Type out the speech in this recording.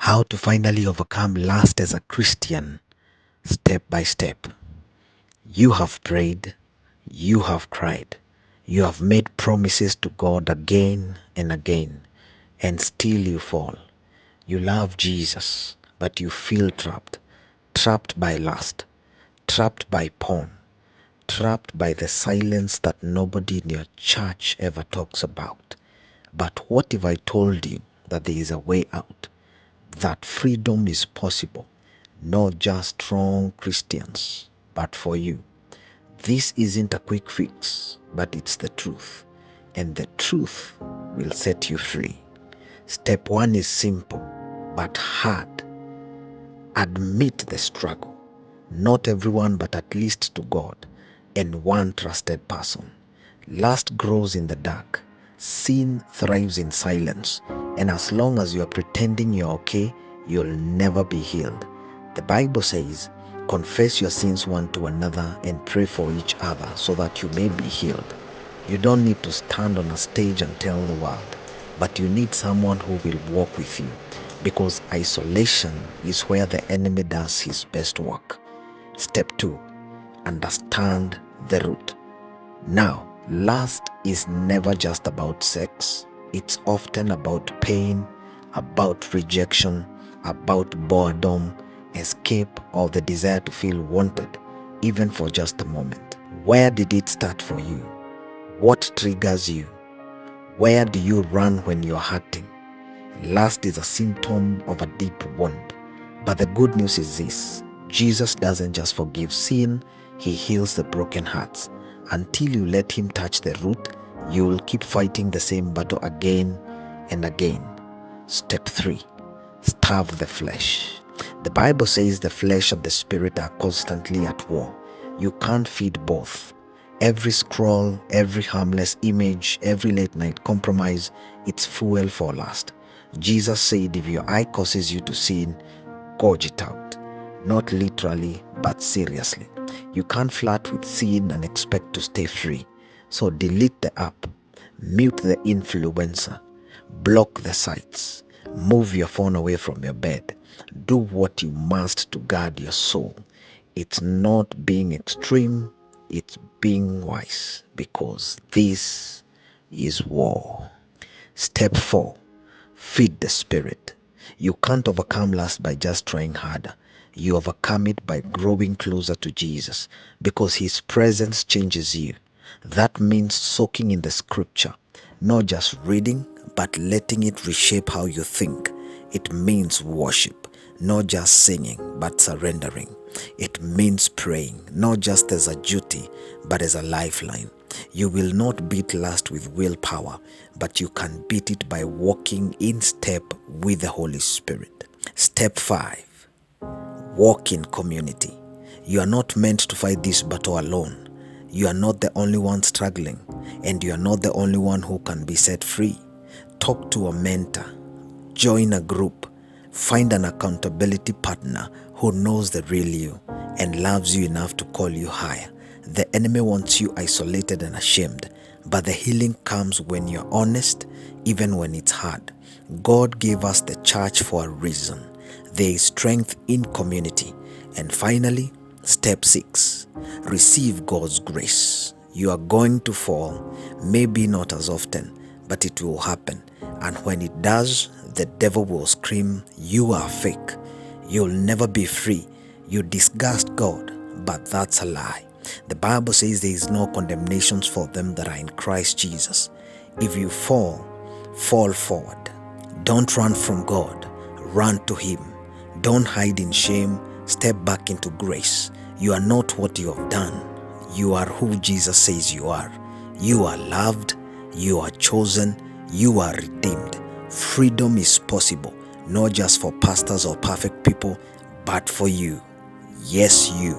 How to finally overcome lust as a Christian, step by step. You have prayed, you have cried, you have made promises to God again and again, and still you fall. You love Jesus, but you feel trapped. Trapped by lust, trapped by porn, trapped by the silence that nobody in your church ever talks about. But what if I told you that there is a way out? That freedom is possible, not just strong Christians, but for you. This isn't a quick fix, but it's the truth, and the truth will set you free. Step one is simple, but hard. Admit the struggle. Not everyone, but at least to God and one trusted person. Lust grows in the dark. Sin thrives in silence. And as long as you are pretending you're okay, you'll never be healed. The Bible says, confess your sins one to another and pray for each other so that you may be healed. You don't need to stand on a stage and tell the world, but you need someone who will walk with you, because isolation is where the enemy does his best work. Step 2. Understand the root. Now, lust is never just about sex. It's often about pain, about rejection, about boredom, escape, or the desire to feel wanted, even for just a moment. Where did it start for you? What triggers you? Where do you run when you're hurting? Lust is a symptom of a deep wound. But the good news is this: Jesus doesn't just forgive sin, he heals the broken hearts. Until you let him touch the root, you will keep fighting the same battle again and again. Step 3. Starve the flesh. The Bible says the flesh and the spirit are constantly at war. You can't feed both. Every scroll, every harmless image, every late night compromise, it's fuel for lust. Jesus said if your eye causes you to sin, gouge it out. Not literally, but seriously. You can't flirt with sin and expect to stay free. So delete the app, mute the influencer, block the sites, move your phone away from your bed. Do what you must to guard your soul. It's not being extreme, it's being wise, because this is war. Step 4. Feed the spirit. You can't overcome lust by just trying harder. You overcome it by growing closer to Jesus, because his presence changes you. That means soaking in the scripture, not just reading, but letting it reshape how you think. It means worship, not just singing, but surrendering. It means praying, not just as a duty, but as a lifeline. You will not beat lust with willpower, but you can beat it by walking in step with the Holy Spirit. Step 5. Walk in community. You are not meant to fight this battle alone. You are not the only one struggling, and you are not the only one who can be set free. Talk to a mentor, join a group, find an accountability partner who knows the real you and loves you enough to call you higher. The enemy wants you isolated and ashamed, but the healing comes when you're honest, even when it's hard. God gave us the church for a reason. There is strength in community. And finally, step 6. Receive God's grace. You are going to fall, maybe not as often, but it will happen. And when it does, the devil will scream, "You are fake. You'll never be free. You disgust God." But that's a lie. The Bible says there is no condemnation for them that are in Christ Jesus. If you fall, fall forward. Don't run from God. Run to him. Don't hide in shame. Step back into grace. You are not what you have done. You are who Jesus says you are. You are loved. You are chosen. You are redeemed. Freedom is possible, not just for pastors or perfect people, but for you. Yes, you.